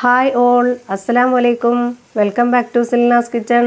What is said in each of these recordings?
Hi all, അസ്സലാമു അലൈക്കും. Welcome back to Silna's kitchen.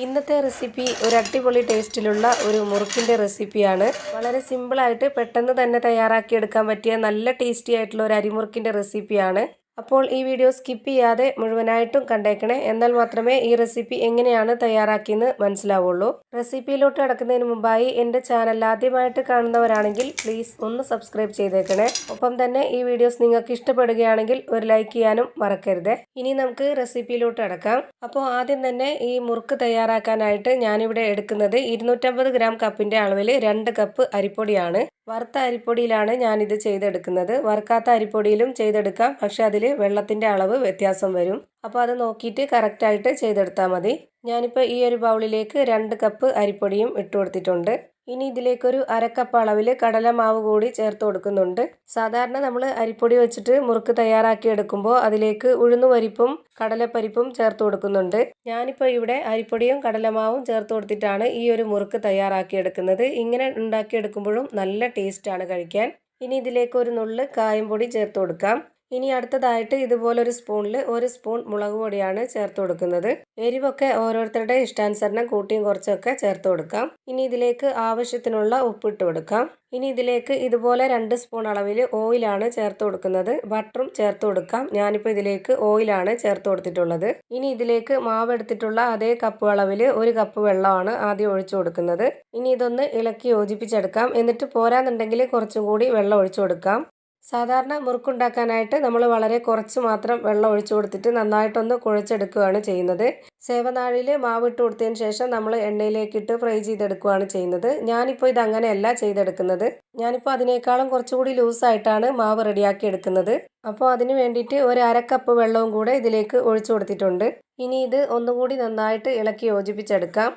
ഇന്നത്തെ റെസിപ്പി ഒരു അടിപൊളി ടേസ്റ്റിലുള്ള ഒരു മുറുക്കിൻ്റെ റെസിപ്പിയാണ്. വളരെ സിമ്പിളായിട്ട് പെട്ടെന്ന് തന്നെ തയ്യാറാക്കിയെടുക്കാൻ പറ്റിയ നല്ല ടേസ്റ്റി ആയിട്ടുള്ള ഒരു അരിമുറുക്കിൻ്റെ റെസിപ്പിയാണ്. അപ്പോൾ ഈ വീഡിയോ സ്കിപ്പ് ചെയ്യാതെ മുഴുവനായിട്ടും കണ്ടേക്കണേ, എന്നാൽ മാത്രമേ ഈ റെസിപ്പി എങ്ങനെയാണ് തയ്യാറാക്കിയെന്ന് മനസ്സിലാവുള്ളൂ. റെസിപ്പിയിലോട്ട് കടക്കുന്നതിന് മുമ്പായി എൻ്റെ ചാനൽ ആദ്യമായിട്ട് കാണുന്നവരാണെങ്കിൽ പ്ലീസ് ഒന്ന് സബ്സ്ക്രൈബ് ചെയ്തേക്കണേ. ഒപ്പം തന്നെ ഈ വീഡിയോസ് നിങ്ങൾക്ക് ഇഷ്ടപ്പെടുകയാണെങ്കിൽ ഒരു ലൈക്ക് ചെയ്യാനും മറക്കരുത്. ഇനി നമുക്ക് റെസിപ്പിയിലോട്ട് കടക്കാം. അപ്പോൾ ആദ്യം തന്നെ ഈ മുറുക്ക് തയ്യാറാക്കാനായിട്ട് ഞാനിവിടെ എടുക്കുന്നത് 250 ഗ്രാം കപ്പിൻ്റെ അളവിൽ 2 കപ്പ് അരിപ്പൊടിയാണ്. വറുത്ത അരിപ്പൊടിയിലാണ് ഞാനിത് ചെയ്തെടുക്കുന്നത്. വറുക്കാത്ത അരിപ്പൊടിയിലും ചെയ്തെടുക്കാം, പക്ഷെ അതിൽ വെള്ളത്തിൻ്റെ അളവ് വ്യത്യാസം വരും. അപ്പോൾ അത് നോക്കിയിട്ട് കറക്റ്റായിട്ട് ചെയ്തെടുത്താൽ മതി. ഞാനിപ്പോൾ ഈ ഒരു ബൗളിലേക്ക് 2 കപ്പ് അരിപ്പൊടിയും ഇട്ട് കൊടുത്തിട്ടുണ്ട്. ഇനി ഇതിലേക്കൊരു അരക്കപ്പ് അളവിൽ കടലമാവ് കൂടി ചേർത്ത് കൊടുക്കുന്നുണ്ട്. സാധാരണ നമ്മൾ അരിപ്പൊടി വെച്ചിട്ട് മുറുക്ക് തയ്യാറാക്കി എടുക്കുമ്പോൾ അതിലേക്ക് ഉഴുന്നുപരിപ്പും കടലപ്പരിപ്പും ചേർത്ത് കൊടുക്കുന്നുണ്ട്. ഞാനിപ്പോൾ ഇവിടെ അരിപ്പൊടിയും കടലമാവും ചേർത്ത് കൊടുത്തിട്ടാണ് ഈ ഒരു മുറുക്ക് തയ്യാറാക്കി എടുക്കുന്നത്. ഇങ്ങനെ ഉണ്ടാക്കിയെടുക്കുമ്പോഴും നല്ല ടേസ്റ്റാണ് കഴിക്കാൻ. ഇനി ഇതിലേക്ക് ഒരു നുള്ള് കായം പൊടി ചേർത്ത് കൊടുക്കാം. ഇനി അടുത്തതായിട്ട് ഇതുപോലൊരു സ്പൂണിൽ 1 സ്പൂൺ മുളക് പൊടിയാണ് ചേർത്ത് കൊടുക്കുന്നത്. എരിവൊക്കെ ഓരോരുത്തരുടെ ഇഷ്ടാനുസരണം കൂട്ടിയും കുറച്ചൊക്കെ ചേർത്ത് കൊടുക്കാം. ഇനി ഇതിലേക്ക് ആവശ്യത്തിനുള്ള ഉപ്പിട്ട് കൊടുക്കാം. ഇനി ഇതിലേക്ക് ഇതുപോലെ 2 സ്പൂൺ അളവിൽ ഓയിലാണ് ചേർത്ത് കൊടുക്കുന്നത്. ബട്ടറും ചേർത്ത് കൊടുക്കാം. ഞാനിപ്പോൾ ഇതിലേക്ക് ഓയിലാണ് ചേർത്ത് കൊടുത്തിട്ടുള്ളത്. ഇനി ഇതിലേക്ക് മാവ് എടുത്തിട്ടുള്ള അതേ കപ്പ് അളവിൽ 1 കപ്പ് വെള്ളമാണ് ആദ്യം ഒഴിച്ചു കൊടുക്കുന്നത്. ഇനി ഇതൊന്ന് ഇളക്കി യോജിപ്പിച്ചെടുക്കാം. എന്നിട്ട് പോരാന്നുണ്ടെങ്കിൽ കുറച്ചും കൂടി വെള്ളം ഒഴിച്ചു കൊടുക്കാം. സാധാരണ മുറുക്കുണ്ടാക്കാനായിട്ട് നമ്മൾ വളരെ കുറച്ച് മാത്രം വെള്ളം ഒഴിച്ചു കൊടുത്തിട്ട് നന്നായിട്ടൊന്ന് കുഴച്ചെടുക്കുകയാണ് ചെയ്യുന്നത്. സേവനാഴിയിൽ മാവിട്ട് കൊടുത്തതിന് ശേഷം നമ്മൾ എണ്ണയിലേക്കിട്ട് ഫ്രൈ ചെയ്തെടുക്കുകയാണ് ചെയ്യുന്നത്. ഞാനിപ്പോൾ ഇതങ്ങനെയല്ല ചെയ്തെടുക്കുന്നത്. ഞാനിപ്പോൾ അതിനേക്കാളും കുറച്ചുകൂടി ലൂസായിട്ടാണ് മാവ് റെഡിയാക്കി എടുക്കുന്നത്. അപ്പോൾ അതിന് വേണ്ടിയിട്ട് ഒരു അരക്കപ്പ് വെള്ളവും കൂടെ ഇതിലേക്ക് ഒഴിച്ചു കൊടുത്തിട്ടുണ്ട്. ഇനി ഇത് ഒന്നുകൂടി നന്നായിട്ട് ഇളക്കി യോജിപ്പിച്ചെടുക്കാം.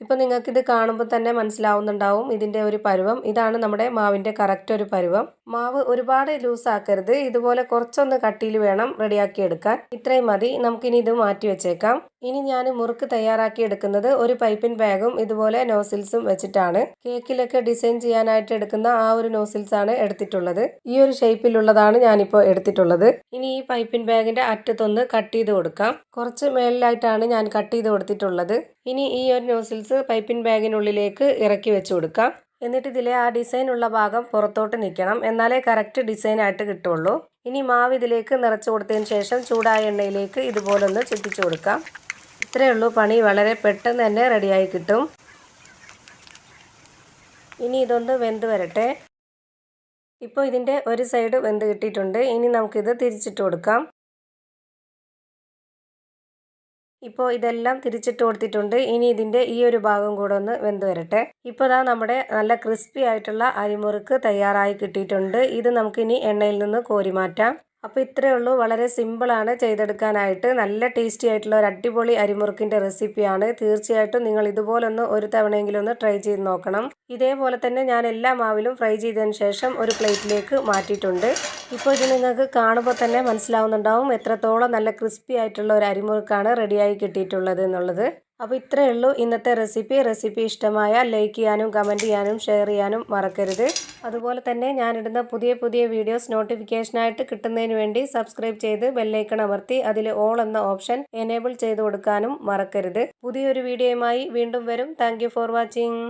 ഇപ്പോൾ നിങ്ങൾക്കിത് കാണുമ്പോൾ തന്നെ മനസ്സിലാവുന്നുണ്ടാവും ഇതിൻ്റെ ഒരു പരുവം. ഇതാണ് നമ്മുടെ മാവിൻ്റെ കറക്റ്റ് ഒരു പരുവം. മാവ് ഒരുപാട് ലൂസാക്കരുത്, ഇതുപോലെ കുറച്ചൊന്ന് കട്ടിയിൽ വേണം റെഡിയാക്കി എടുക്കാൻ. ഇത്രയും മതി. നമുക്കിനി ഇത് മാറ്റി വെച്ചേക്കാം. ഇനി ഞാൻ മുറുക്ക് തയ്യാറാക്കി എടുക്കുന്നത് ഒരു പൈപ്പിൻ ബാഗും ഇതുപോലെ നോസിൽസും വെച്ചിട്ടാണ്. കേക്കിലൊക്കെ ഡിസൈൻ ചെയ്യാനായിട്ട് എടുക്കുന്ന ആ ഒരു നോസിൽസ് ആണ് എടുത്തിട്ടുള്ളത്. ഈ ഒരു ഷേപ്പിലുള്ളതാണ് ഞാനിപ്പോൾ എടുത്തിട്ടുള്ളത്. ഇനി ഈ പൈപ്പിൻ ബാഗിൻ്റെ അറ്റത്തൊന്ന് കട്ട് ചെയ്ത് കൊടുക്കാം. കുറച്ച് മേളിലായിട്ടാണ് ഞാൻ കട്ട് ചെയ്ത് കൊടുത്തിട്ടുള്ളത്. ഇനി ഈ ഒരു നോസിൽസ് പൈപ്പിൻ ബാഗിനുള്ളിലേക്ക് ഇറക്കി വെച്ച് കൊടുക്കാം. എന്നിട്ട് ഇതിലെ ആ ഡിസൈൻ ഉള്ള ഭാഗം പുറത്തോട്ട് നിൽക്കണം, എന്നാലേ കറക്റ്റ് ഡിസൈൻ ആയിട്ട് കിട്ടുള്ളൂ. ഇനി മാവ് ഇതിലേക്ക് നിറച്ചു കൊടുത്തതിന് ശേഷം ചൂടായ എണ്ണയിലേക്ക് ഇതുപോലൊന്ന് ചുറ്റിച്ചു കൊടുക്കാം. ഇത്രയേ ഉള്ളൂ പണി. വളരെ പെട്ടെന്ന് തന്നെ റെഡിയായി കിട്ടും. ഇനി ഇതൊന്ന് വെന്ത് വരട്ടെ. ഇപ്പോൾ ഇതിൻ്റെ ഒരു സൈഡ് വെന്ത് കിട്ടിയിട്ടുണ്ട്. ഇനി നമുക്കിത് തിരിച്ചിട്ട് കൊടുക്കാം. ഇപ്പോൾ ഇതെല്ലാം തിരിച്ചിട്ട് കൊടുത്തിട്ടുണ്ട്. ഇനി ഇതിൻ്റെ ഈ ഒരു ഭാഗം കൂടെ ഒന്ന് വെന്ത് വരട്ടെ. ഇപ്പോൾ ദാ നമ്മുടെ നല്ല ക്രിസ്പി ആയിട്ടുള്ള അരിമുറുക്ക് തയ്യാറായി കിട്ടിയിട്ടുണ്ട്. ഇത് നമുക്കിനി എണ്ണയിൽ നിന്ന് കോരി മാറ്റാം. അപ്പോൾ ഇത്രയേ ഉള്ളൂ. വളരെ സിമ്പിളാണ് ചെയ്തെടുക്കാനായിട്ട്. നല്ല ടേസ്റ്റി ആയിട്ടുള്ള ഒരു അടിപൊളി അരിമുറുക്കിൻ്റെ റെസിപ്പിയാണ്. തീർച്ചയായിട്ടും നിങ്ങൾ ഇതുപോലൊന്ന് ഒരു തവണയെങ്കിലും ഒന്ന് ട്രൈ ചെയ്ത് നോക്കണം. ഇതേപോലെ തന്നെ ഞാൻ എല്ലാ മാവിലും ഫ്രൈ ചെയ്തതിന് ശേഷം ഒരു പ്ലേറ്റിലേക്ക് മാറ്റിയിട്ടുണ്ട്. ഇപ്പോൾ ഇത് നിങ്ങൾക്ക് കാണുമ്പോൾ തന്നെ മനസ്സിലാവുന്നുണ്ടാവും എത്രത്തോളം നല്ല ക്രിസ്പി ആയിട്ടുള്ള ഒരു അരിമുറുക്കാണ് റെഡിയായി കിട്ടിയിട്ടുള്ളത് എന്നുള്ളത്. അപ്പോൾ ഇത്രയേ ഉള്ളൂ ഇന്നത്തെ റെസിപ്പി ഇഷ്ടമായാൽ ലൈക്ക് ചെയ്യാനും കമൻറ്റ് ചെയ്യാനും ഷെയർ ചെയ്യാനും മറക്കരുത്. അതുപോലെ തന്നെ ഞാനിടുന്ന പുതിയ വീഡിയോസ് നോട്ടിഫിക്കേഷനായിട്ട് കിട്ടുന്നതിന് വേണ്ടി സബ്സ്ക്രൈബ് ചെയ്ത് ബെല്ലൈക്കൺ അമർത്തി അതിൽ ഓൾ എന്ന ഓപ്ഷൻ എനേബിൾ ചെയ്ത് കൊടുക്കാനും മറക്കരുത്. പുതിയൊരു വീഡിയോയുമായി വീണ്ടും വരും. Thank you for watching.